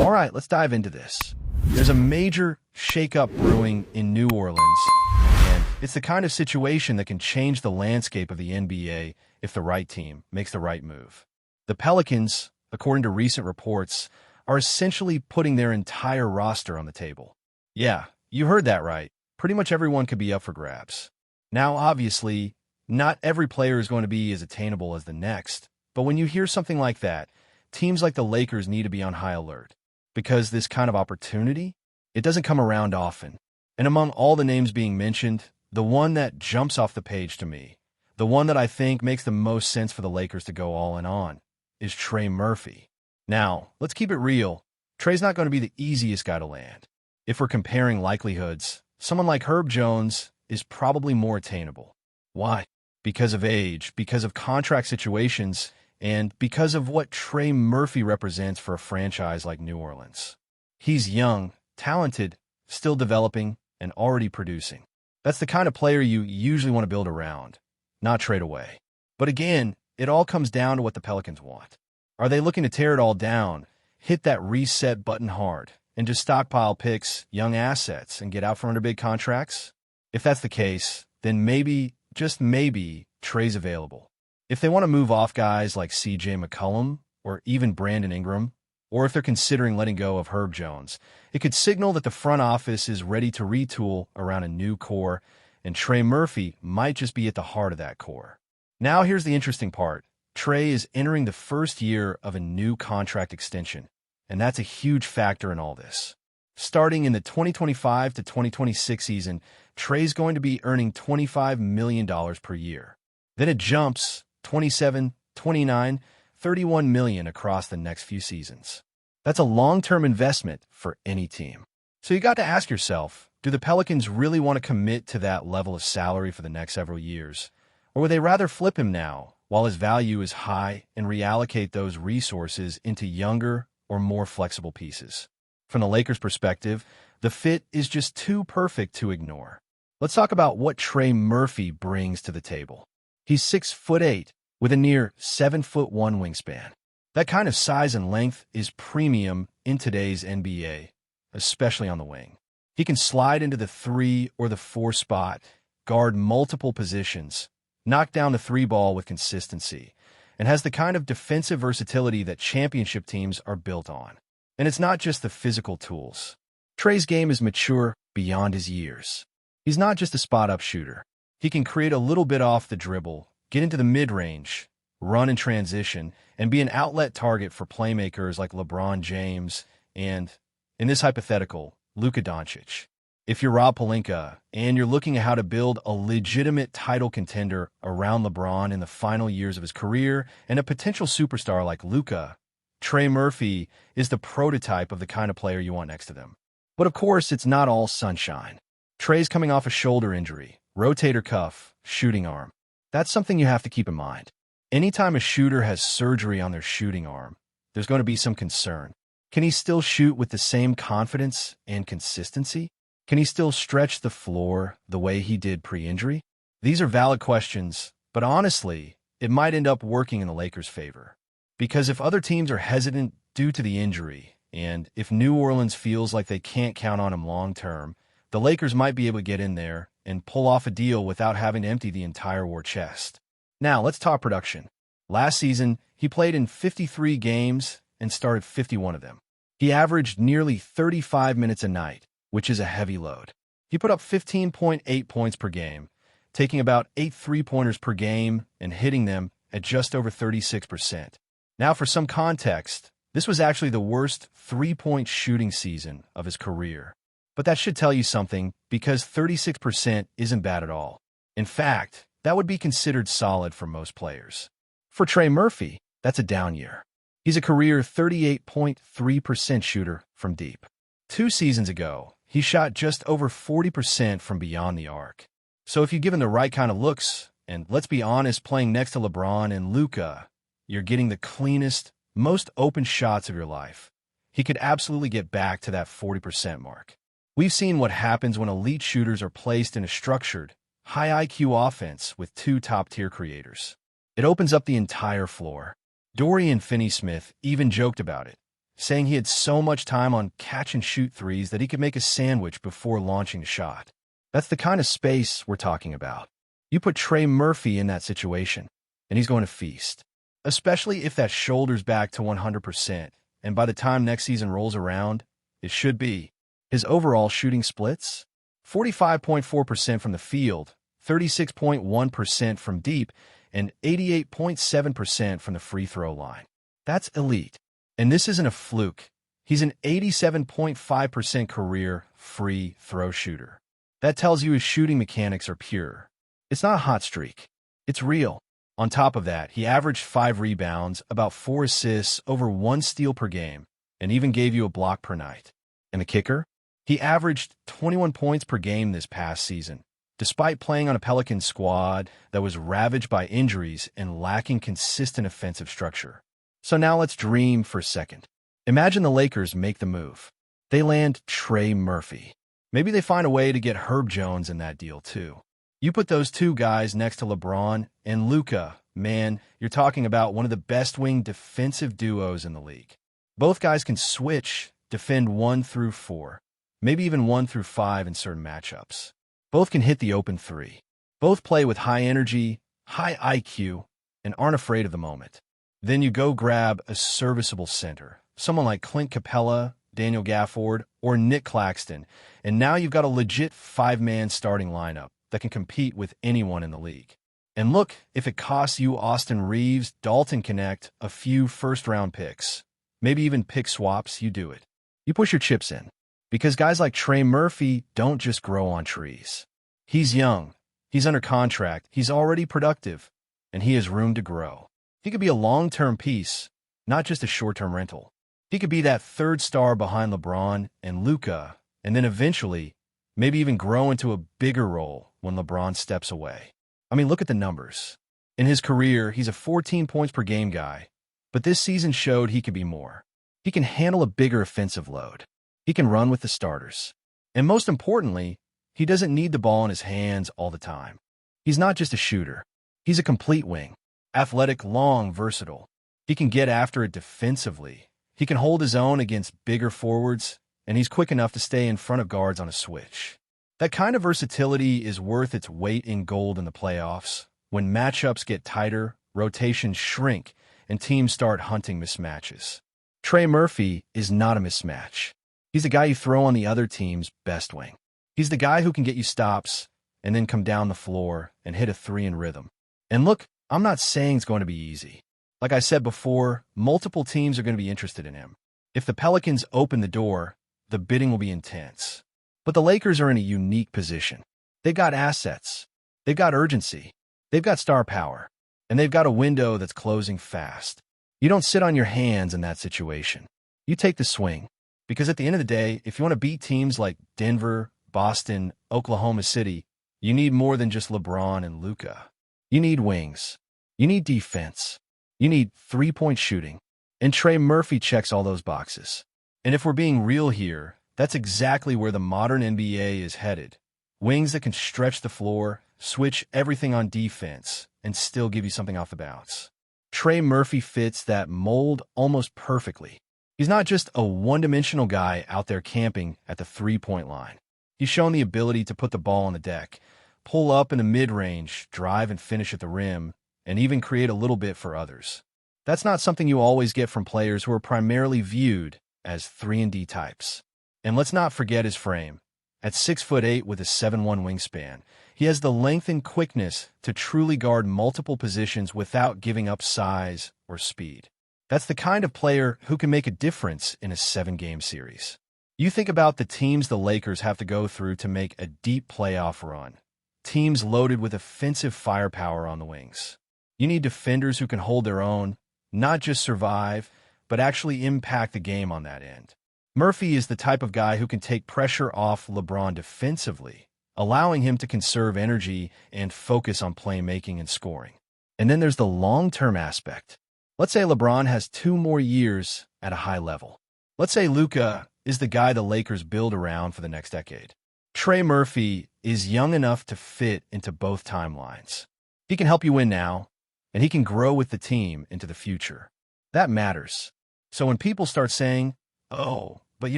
All right, let's dive into this. There's a major shakeup brewing in New Orleans, and it's the kind of situation that can change the landscape of the NBA if the right team makes the right move. The Pelicans, according to recent reports, are essentially putting their entire roster on the table. Yeah, you heard that right. Pretty much everyone could be up for grabs. Now, obviously, not every player is going to be as attainable as the next, but when you hear something like that, teams like the Lakers need to be on high alert, because this kind of opportunity, it doesn't come around often. And among all the names being mentioned, the one that jumps off the page to me, the one that I think makes the most sense for the Lakers to go all in on, is Trey Murphy. Now, let's keep it real. Trey's not going to be the easiest guy to land. If we're comparing likelihoods, someone like Herb Jones is probably more attainable. Why? Because of age, because of contract situations, and because of what Trey Murphy represents for a franchise like New Orleans. He's young, talented, still developing, and already producing. That's the kind of player you usually want to build around, not trade away. But again, it all comes down to what the Pelicans want. Are they looking to tear it all down, hit that reset button hard, and just stockpile picks, young assets, and get out from under big contracts? If that's the case, then maybe, just maybe, Trey's available. If they want to move off guys like CJ McCollum or even Brandon Ingram, or if they're considering letting go of Herb Jones, it could signal that the front office is ready to retool around a new core, and Trey Murphy might just be at the heart of that core. Now here's the interesting part. Trey is entering the first year of a new contract extension, and that's a huge factor in all this. Starting in the 2025 to 2026 season, Trey's going to be earning $25 million per year. Then it jumps 27, 29, 31 million across the next few seasons. That's a long-term investment for any team. So you got to ask yourself, do the Pelicans really want to commit to that level of salary for the next several years? Or would they rather flip him now, while his value is high, and reallocate those resources into younger or more flexible pieces? From the Lakers' perspective, the fit is just too perfect to ignore. Let's talk about what Trey Murphy brings to the table. He's 6'8", with a near 7'1" wingspan. That kind of size and length is premium in today's NBA, especially on the wing. He can slide into the 3 or the 4 spot, guard multiple positions, knock down the 3 ball with consistency, and has the kind of defensive versatility that championship teams are built on. And it's not just the physical tools. Trey's game is mature beyond his years. He's not just a spot-up shooter. He can create a little bit off the dribble, get into the mid-range, run in transition, and be an outlet target for playmakers like LeBron James and, in this hypothetical, Luka Doncic. If you're Rob Pelinka and you're looking at how to build a legitimate title contender around LeBron in the final years of his career and a potential superstar like Luka, Trey Murphy is the prototype of the kind of player you want next to them. But of course, it's not all sunshine. Trey's coming off a shoulder injury, rotator cuff, shooting arm. That's something you have to keep in mind. Anytime a shooter has surgery on their shooting arm, there's going to be some concern. Can he still shoot with the same confidence and consistency? Can he still stretch the floor the way he did pre-injury? These are valid questions, but honestly, it might end up working in the Lakers' favor. Because if other teams are hesitant due to the injury, and if New Orleans feels like they can't count on him long-term, the Lakers might be able to get in there and pull off a deal without having to empty the entire war chest. Now, let's talk production. Last season, he played in 53 games and started 51 of them. He averaged nearly 35 minutes a night, which is a heavy load. He put up 15.8 points per game, taking about 8 three-pointers per game and hitting them at just over 36%. Now, for some context, this was actually the worst three-point shooting season of his career. But that should tell you something, because 36% isn't bad at all. In fact, that would be considered solid for most players. For Trey Murphy, that's a down year. He's a career 38.3% shooter from deep. 2 seasons ago, he shot just over 40% from beyond the arc. So if you give him the right kind of looks, and let's be honest, playing next to LeBron and Luka, you're getting the cleanest, most open shots of your life. He could absolutely get back to that 40% mark. We've seen what happens when elite shooters are placed in a structured, high IQ offense with 2 top-tier creators. It opens up the entire floor. Dorian Finney-Smith even joked about it. saying he had so much time on catch-and-shoot threes that he could make a sandwich before launching a shot. That's the kind of space we're talking about. You put Trey Murphy in that situation, and he's going to feast, especially if that shoulder's back to 100%, and by the time next season rolls around, it should be. His overall shooting splits? 45.4% from the field, 36.1% from deep, and 88.7% from the free throw line. That's elite. And this isn't a fluke. He's an 87.5% career free throw shooter. That tells you his shooting mechanics are pure. It's not a hot streak. It's real. On top of that, he averaged 5 rebounds, about 4 assists, over 1 steal per game, and even gave you a block per night. And the kicker? He averaged 21 points per game this past season, despite playing on a Pelicans squad that was ravaged by injuries and lacking consistent offensive structure. So now let's dream for a second. Imagine the Lakers make the move. They land Trey Murphy. Maybe they find a way to get Herb Jones in that deal too. You put those two guys next to LeBron and Luka, man, you're talking about one of the best wing defensive duos in the league. Both guys can switch, defend 1 through 4, maybe even 1 through 5 in certain matchups. Both can hit the open 3. Both play with high energy, high IQ, and aren't afraid of the moment. Then you go grab a serviceable center, someone like Clint Capella, Daniel Gafford, or Nick Claxton, and now you've got a legit 5-man starting lineup that can compete with anyone in the league. And look, if it costs you Austin Reeves, Dalton Connect, a few first-round picks, maybe even pick swaps, you do it. You push your chips in, because guys like Trey Murphy don't just grow on trees. He's young, he's under contract, he's already productive, and he has room to grow. He could be a long-term piece, not just a short-term rental. He could be that third star behind LeBron and Luka, and then eventually, maybe even grow into a bigger role when LeBron steps away. I mean, look at the numbers. In his career, he's a 14 points per game guy, but this season showed he could be more. He can handle a bigger offensive load. He can run with the starters. And most importantly, he doesn't need the ball in his hands all the time. He's not just a shooter. He's a complete wing. Athletic, long, versatile. He can get after it defensively. He can hold his own against bigger forwards, and he's quick enough to stay in front of guards on a switch. That kind of versatility is worth its weight in gold in the playoffs. When matchups get tighter, rotations shrink, and teams start hunting mismatches. Trey Murphy is not a mismatch. He's the guy you throw on the other team's best wing. He's the guy who can get you stops and then come down the floor and hit a 3 in rhythm. And look, I'm not saying it's going to be easy. Like I said before, multiple teams are going to be interested in him. If the Pelicans open the door, the bidding will be intense. But the Lakers are in a unique position. They've got assets. They've got urgency. They've got star power. And they've got a window that's closing fast. You don't sit on your hands in that situation. You take the swing. Because at the end of the day, if you want to beat teams like Denver, Boston, Oklahoma City, you need more than just LeBron and Luka. You need wings. You need defense. You need 3-point shooting. And Trey Murphy checks all those boxes. And if we're being real here, that's exactly where the modern NBA is headed. Wings that can stretch the floor, switch everything on defense, and still give you something off the bounce. Trey Murphy fits that mold almost perfectly. He's not just a one-dimensional guy out there camping at the 3-point line. He's shown the ability to put the ball on the deck, pull up in the mid-range, drive and finish at the rim, and even create a little bit for others. That's not something you always get from players who are primarily viewed as 3-and-D types. And let's not forget his frame. At 6'8" with a 7'1" wingspan, he has the length and quickness to truly guard multiple positions without giving up size or speed. That's the kind of player who can make a difference in a 7-game series. You think about the teams the Lakers have to go through to make a deep playoff run. Teams loaded with offensive firepower on the wings. You need defenders who can hold their own, not just survive, but actually impact the game on that end. Murphy is the type of guy who can take pressure off LeBron defensively, allowing him to conserve energy and focus on playmaking and scoring. And then there's the long-term aspect. Let's say LeBron has 2 more years at a high level. Let's say Luka is the guy the Lakers build around for the next decade. Trey Murphy is young enough to fit into both timelines. He can help you win now, and he can grow with the team into the future. That matters. So when people start saying, "Oh, but you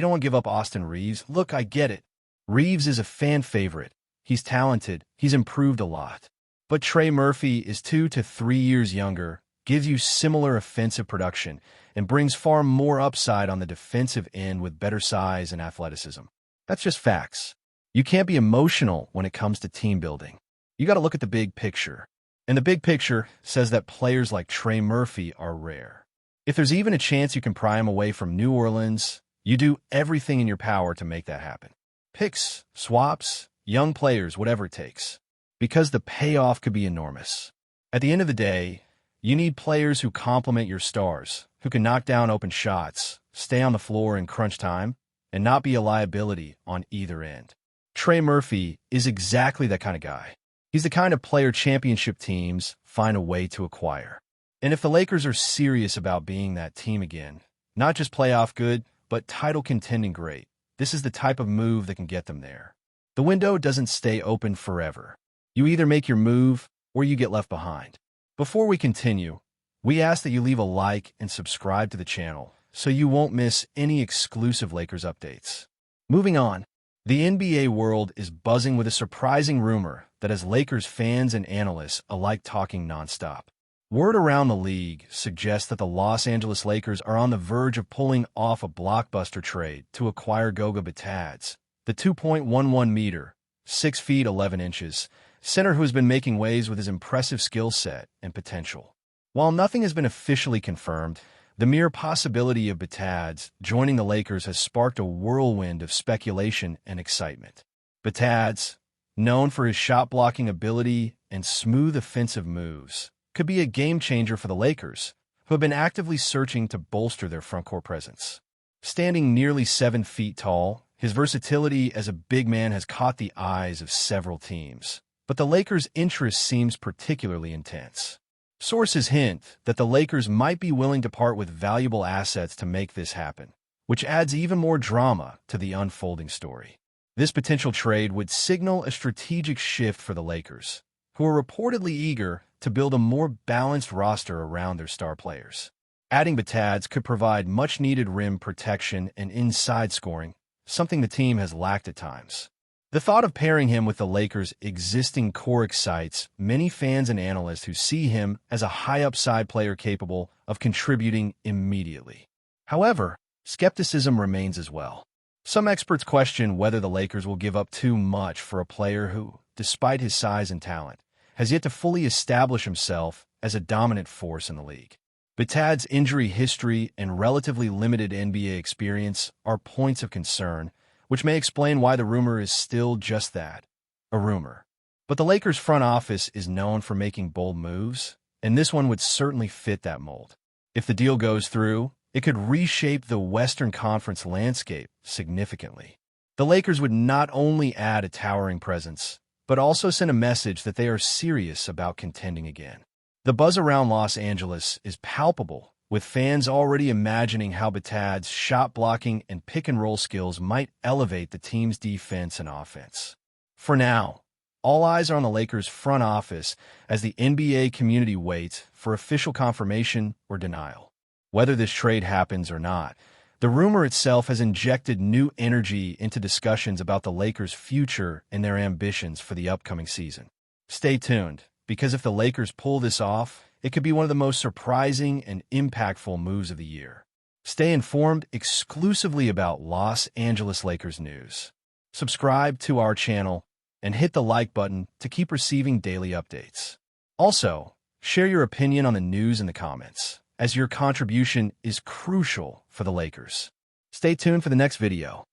don't want to give up Austin Reeves," look, I get it. Reeves is a fan favorite. He's talented. He's improved a lot. But Trey Murphy is 2 to 3 years younger, gives you similar offensive production, and brings far more upside on the defensive end with better size and athleticism. That's just facts. You can't be emotional when it comes to team building. You got to look at the big picture. And the big picture says that players like Trey Murphy are rare. If there's even a chance you can pry him away from New Orleans, you do everything in your power to make that happen. Picks, swaps, young players, whatever it takes. Because the payoff could be enormous. At the end of the day, you need players who complement your stars, who can knock down open shots, stay on the floor in crunch time, and not be a liability on either end. Trey Murphy is exactly that kind of guy. He's the kind of player championship teams find a way to acquire. And if the Lakers are serious about being that team again, not just playoff good, but title contending great, this is the type of move that can get them there. The window doesn't stay open forever. You either make your move or you get left behind. Before we continue, we ask that you leave a like and subscribe to the channel so you won't miss any exclusive Lakers updates. Moving on, the NBA world is buzzing with a surprising rumor that has Lakers fans and analysts alike talking nonstop. Word around the league suggests that the Los Angeles Lakers are on the verge of pulling off a blockbuster trade to acquire Goga Bitadze, the 2.11-meter, 6 feet 11 inches, center who has been making waves with his impressive skill set and potential. While nothing has been officially confirmed, the mere possibility of Bitadze joining the Lakers has sparked a whirlwind of speculation and excitement. Bitadze, known for his shot-blocking ability and smooth offensive moves, could be a game-changer for the Lakers, who have been actively searching to bolster their frontcourt presence. Standing nearly 7 feet tall, his versatility as a big man has caught the eyes of several teams, but the Lakers' interest seems particularly intense. Sources hint that the Lakers might be willing to part with valuable assets to make this happen, which adds even more drama to the unfolding story. This potential trade would signal a strategic shift for the Lakers, who are reportedly eager to build a more balanced roster around their star players. Adding Bitadze could provide much-needed rim protection and inside scoring, something the team has lacked at times. The thought of pairing him with the Lakers' existing core excites many fans and analysts who see him as a high-upside player capable of contributing immediately. However, skepticism remains as well. Some experts question whether the Lakers will give up too much for a player who, despite his size and talent, has yet to fully establish himself as a dominant force in the league. Bitadze's injury history and relatively limited NBA experience are points of concern, which may explain why the rumor is still just that, a rumor. But the Lakers' front office is known for making bold moves, and this one would certainly fit that mold. If the deal goes through, it could reshape the Western Conference landscape significantly. The Lakers would not only add a towering presence, but also send a message that they are serious about contending again. The buzz around Los Angeles is palpable, with fans already imagining how Bitadze's shot-blocking and pick-and-roll skills might elevate the team's defense and offense. For now, all eyes are on the Lakers' front office as the NBA community waits for official confirmation or denial. Whether this trade happens or not, the rumor itself has injected new energy into discussions about the Lakers' future and their ambitions for the upcoming season. Stay tuned, because if the Lakers pull this off, it could be one of the most surprising and impactful moves of the year. Stay informed exclusively about Los Angeles Lakers news. Subscribe to our channel and hit the like button to keep receiving daily updates. Also, share your opinion on the news in the comments, as your contribution is crucial for the Lakers. Stay tuned for the next video.